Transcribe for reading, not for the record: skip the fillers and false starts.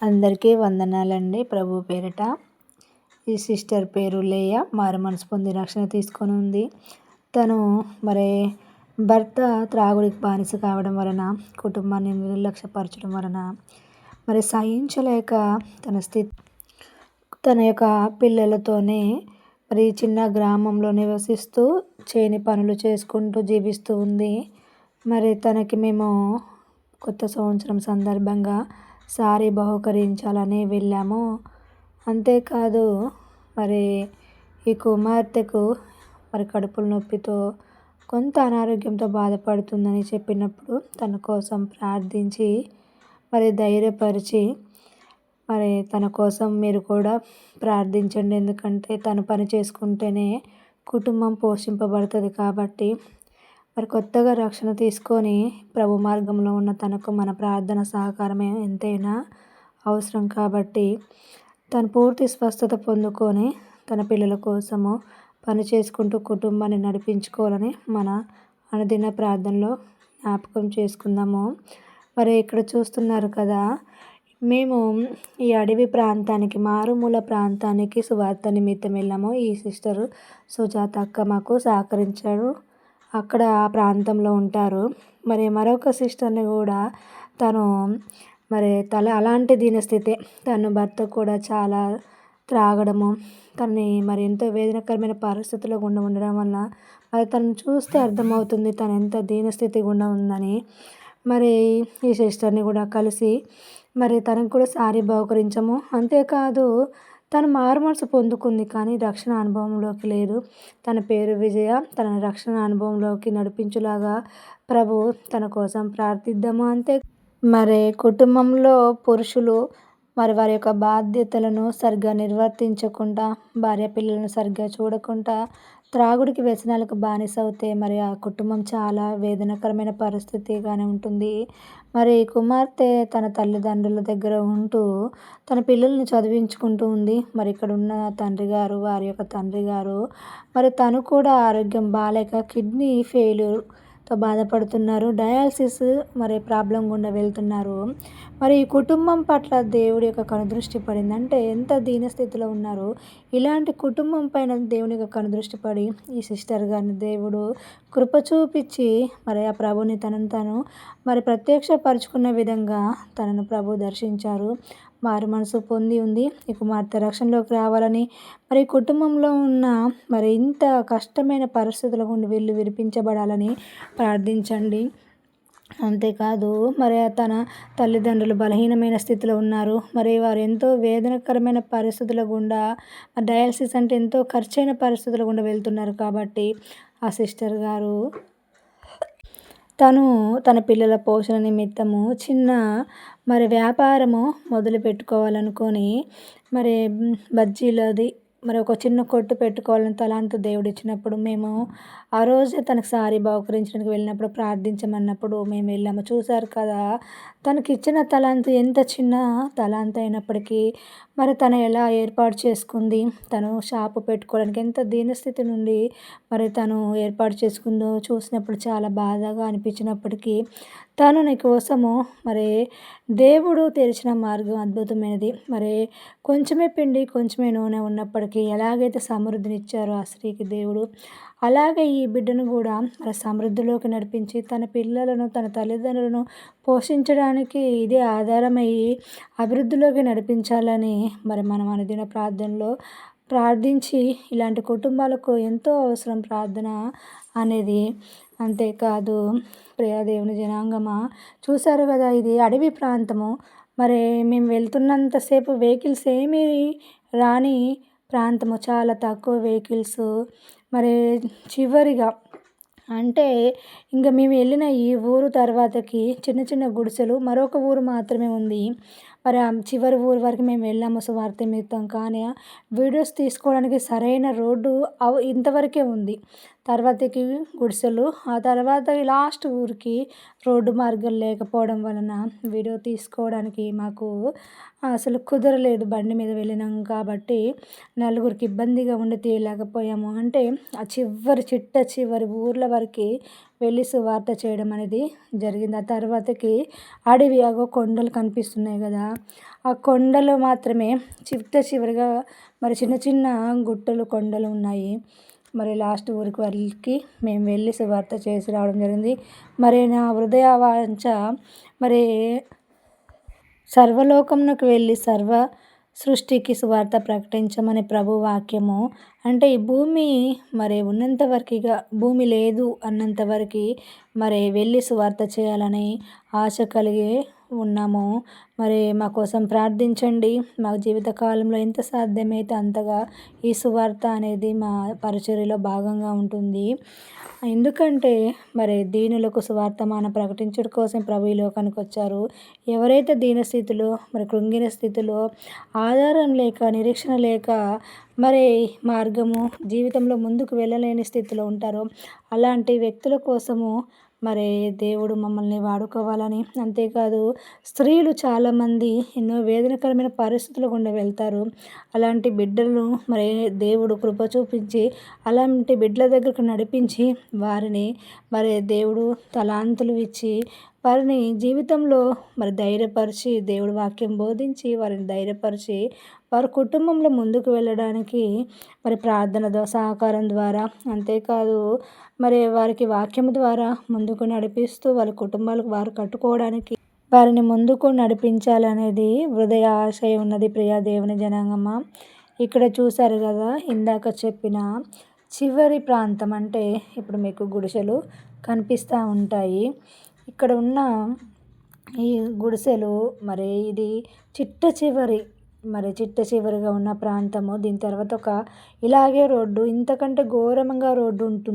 అందరికీ వందనాలండి. ప్రభు పేరిట. ఈ సిస్టర్ పేరు లేయ. మారు మనసు పొంది రక్షణ తీసుకొని ఉంది. తను మరి భర్త త్రాగుడికి బానిస కావడం వలన, కుటుంబాన్ని నిర్లక్ష్యపరచడం వలన మరి సహించలేక తన యొక్క పిల్లలతోనే మరి చిన్న గ్రామంలో నివసిస్తూ చేని పనులు చేసుకుంటూ జీవిస్తూ ఉంది. మరి తనకి మేము కొత్త సంవత్సరం సందర్భంగా సారీ బహుకరించాలని వెళ్ళాము. అంతేకాదు మరి ఈ కుమార్తెకు మరి కడుపుల నొప్పితో కొంత అనారోగ్యంతో బాధపడుతుందని చెప్పినప్పుడు తన కోసం ప్రార్థించి మరి ధైర్యపరిచి మరి తన కోసం మీరు కూడా ప్రార్థించండి. ఎందుకంటే తను పని చేసుకుంటేనే కుటుంబం పోషింపబడుతుంది కాబట్టి మరి కొత్తగా రక్షణ తీసుకొని ప్రభు మార్గంలో ఉన్న తనకు మన ప్రార్థన సహకారమే ఎంతైనా అవసరం కాబట్టి తను పూర్తి స్వస్థత పొందుకొని తన పిల్లల కోసము పని చేసుకుంటూ కుటుంబాన్ని నడిపించుకోవాలని మన అనుదిన ప్రార్థనలో జ్ఞాపకం చేసుకుందాము. మరి ఇక్కడ చూస్తున్నారు కదా, మేము ఈ అడవి ప్రాంతానికి మారుమూల ప్రాంతానికి సువార్త నిమిత్తం వెళ్ళాము. ఈ సిస్టర్ సుజాత అక్క మాకు సహకరించారు. అక్కడ ఆ ప్రాంతంలో ఉంటారు. మరి మరొక సిస్టర్ని కూడా తను మరి అలాంటి దీనస్థితి, తన భర్త కూడా చాలా త్రాగడము, తనని మరి ఎంతో వేదనకరమైన పరిస్థితుల్లో గుండా ఉండడం వల్ల మరి తనను చూస్తే అర్థమవుతుంది తను ఎంత దీనస్థితి గుండా ఉందని. మరి ఈ సిస్టర్ని కూడా కలిసి మరి తనకు కూడా సారీ బహుకరించము. అంతేకాదు తను మారుమనసు పొందుకుంది కానీ రక్షణ అనుభవంలోకి లేదు. తన పేరు విజయ. తన రక్షణ అనుభవంలోకి నడిపించులాగా ప్రభు తన కోసం ప్రార్థిద్దాము. అంతే మరి కుటుంబంలో పురుషులు మరి వారి యొక్క బాధ్యతలను సరిగ్గా నిర్వర్తించకుండా, భార్య పిల్లలను సరిగ్గా చూడకుండా త్రాగుడికి వ్యసనాలకు బానిస అవుతే మరి ఆ కుటుంబం చాలా వేదనకరమైన పరిస్థితిగానే ఉంటుంది. మరి కుమార్తె తన తల్లిదండ్రుల దగ్గర ఉంటూ తన పిల్లల్ని చదివించుకుంటూ ఉంది. మరి ఇక్కడ ఉన్న తండ్రి గారు, వారి యొక్క తండ్రి గారు మరి తను కూడా ఆరోగ్యం బాలేక కిడ్నీ ఫెయిల్యూర్తో బాధపడుతున్నారు. డయాలసిస్ మరి ప్రాబ్లం గుండా వెళ్తున్నారు. మరి ఈ కుటుంబం పట్ల దేవుడి యొక్క కనుదృష్టి పడింది. అంటే ఎంత దీనస్థితిలో ఉన్నారు. ఇలాంటి కుటుంబం పైన దేవుని యొక్క కనుదృష్టి పడి ఈ సిస్టర్ గారిని దేవుడు కృప చూపించి మరి ఆ ప్రభుని తను మరి ప్రత్యక్షపరుచుకున్న విధంగా తనను ప్రభు దర్శించారు. మారు మనసు పొంది ఉంది. ఈ కుమార్తె రక్షణలోకి రావాలని మరి కుటుంబంలో ఉన్న మరి ఇంత కష్టమైన పరిస్థితుల గుండా వీళ్ళు విడిపించబడాలని ప్రార్థించండి. అంతేకాదు మరి తన తల్లిదండ్రులు బలహీనమైన స్థితిలో ఉన్నారు. మరి వారు ఎంతో వేదనకరమైన పరిస్థితుల గుండా, డయాలసిస్ అంటే ఎంతో ఖర్చైన పరిస్థితుల గుండా వెళ్తున్నారు కాబట్టి ఆ సిస్టర్ గారు తన పిల్లల పోషణ నిమిత్తము చిన్న మరి వ్యాపారము మొదలు పెట్టుకోవాలనుకొని మరి బజ్జీలది మరి ఒక చిన్న కొట్టు పెట్టుకోవాలని తలాంతు దేవుడిచ్చినప్పుడు మేము ఆ రోజే తనకు సారీ బహుకరించడానికి వెళ్ళినప్పుడు ప్రార్థించమన్నప్పుడు మేము వెళ్ళాము. చూశారు కదా, తనకిచ్చిన తలాంతు ఎంత చిన్న తలాంతు అయినప్పటికీ మరి తను ఎలా ఏర్పాటు చేసుకుంది. తను షాపు పెట్టుకోవడానికి ఎంత దీనస్థితి నుండి మరి తను ఏర్పాటు చేసుకుందో చూసినప్పుడు చాలా బాధగా అనిపించినప్పటికీ తను నీ కోసము మరి దేవుడు తెరిచిన మార్గం అద్భుతమైనది. మరి కొంచెమే పిండి కొంచెమే నూనె ఉన్నప్పటికీ ఎలాగైతే సమృద్ధినిచ్చారో ఆ స్త్రీకి దేవుడు, అలాగే ఈ బిడ్డను కూడా మరి సమృద్ధిలోకి నడిపించి తన పిల్లలను తన తల్లిదండ్రులను పోషించడానికి ఇదే ఆధారమయ్యి అభివృద్ధిలోకి నడిపించాలని మరి మనం అనుదిన ప్రార్థనలో ప్రార్థించి ఇలాంటి కుటుంబాలకు ఎంతో అవసరం ప్రార్థన అనేది. అంతేకాదు ప్రియ దేవుని జనాంగమా, చూశారు కదా, ఇది అడవి ప్రాంతము. మరి మేము వెళ్తున్నంతసేపు వెహికల్స్ ఏమీ రాని ప్రాంతము, చాలా తక్కువ వెహికల్స్. మరి చివరిగా అంటే ఇంకా మేము వెళ్ళిన ఈ ఊరు తర్వాతకి చిన్న చిన్న గుడిసెలు మరొక ఊరు మాత్రమే ఉంది. మరి ఆ చివరి ఊరు వరకు మేము వెళ్ళాము సువార్త నిమిత్తం. కానీ వీడియోస్ తీసుకోవడానికి సరైన రోడ్డు ఇంతవరకే ఉంది. తర్వాతకి గుడిసెలు, ఆ తర్వాత లాస్ట్ ఊరికి రోడ్డు మార్గం లేకపోవడం వలన వీడియో తీసుకోవడానికి మాకు అసలు కుదరలేదు. బండి మీద వెళ్ళినాం కాబట్టి నలుగురికి ఇబ్బందిగా ఉండి తీయలేకపోయాము. అంటే ఆ చివరి చిట్ట చివరి ఊర్ల వరకు వరకు వెళ్ళి సువార్త చేయడం అనేది జరిగింది. ఆ తర్వాతకి అడవి కొండలు కనిపిస్తున్నాయి కదా! ఆ కొండలు మాత్రమే చివరగా మరి చిన్న చిన్న గుట్టలు, కొండలు ఉన్నాయి. మరి లాస్ట్ ఊరికి వరకి మేము వెళ్ళి సువార్త చేసి రావడం జరిగింది. మరి నా హృదయ వాంఛ మరి సర్వలోకమునకు వెళ్ళి సృష్టికి సువార్త ప్రకటించమని ప్రభు వాక్యము. అంటే ఈ భూమి మరి ఉన్నంత వరకిగా, భూమి లేదు అన్నంత వరకి మరి వెళ్ళి సువార్త చేయాలని ఆశ కలిగి ఉన్నాము. మరి మా కోసం ప్రార్థించండి. మా జీవిత కాలంలో ఎంత సాధ్యమైతే అంతగా ఈ సువార్త అనేది మా పరిచర్యలో భాగంగా ఉంటుంది. ఎందుకంటే మరి దీనులకు సువార్తమాన ప్రకటించడం కోసం ప్రభు ఈ లోకానికి వచ్చారు. ఎవరైతే దీనస్థితిలో, మరి కృంగిన స్థితిలో, ఆధారం లేక, నిరీక్షణ లేక, మరి మార్గము జీవితంలో ముందుకు వెళ్ళలేని స్థితిలో ఉంటారో అలాంటి వ్యక్తుల కోసము మరి దేవుడు మమ్మల్ని వాడుకోవాలని, అంతేకాదు స్త్రీలు చాలామంది ఎన్నో వేదనకరమైన పరిస్థితుల గుండా వెళ్తారు. అలాంటి బిడ్డలను మరి దేవుడు కృప చూపించి అలాంటి బిడ్డల దగ్గరకు నడిపించి వారిని మరి దేవుడు తలాంతులు ఇచ్చి వారిని జీవితంలో మరి ధైర్యపరిచి, దేవుడు వాక్యం బోధించి వారిని ధైర్యపరిచి వారి కుటుంబంలో ముందుకు వెళ్ళడానికి మరి ప్రార్థన సహకారం ద్వారా, అంతేకాదు మరి వారికి వాక్యం ద్వారా ముందుకు నడిపిస్తూ వాళ్ళ కుటుంబాలకు వారు కట్టుకోవడానికి వారిని ముందుకు నడిపించాలనేది హృదయ ఆశయం ఉన్నది. ప్రియ దేవుని జనాంగమ, ఇక్కడ చూశారు కదా ఇందాక చెప్పిన చివరి ప్రాంతం. అంటే ఇప్పుడు మీకు గుడిసెలు కనిపిస్తూ ఉంటాయి. ఇక్కడ ఉన్న ఈ గుడిసెలు మరి ఇది చిట్ట చివరిగా ఉన్న ప్రాంతము. దీని తర్వాత ఇలాగే రోడ్డు, ఇంతకంటే ఘోరంగా రోడ్డు ఉంటుంది.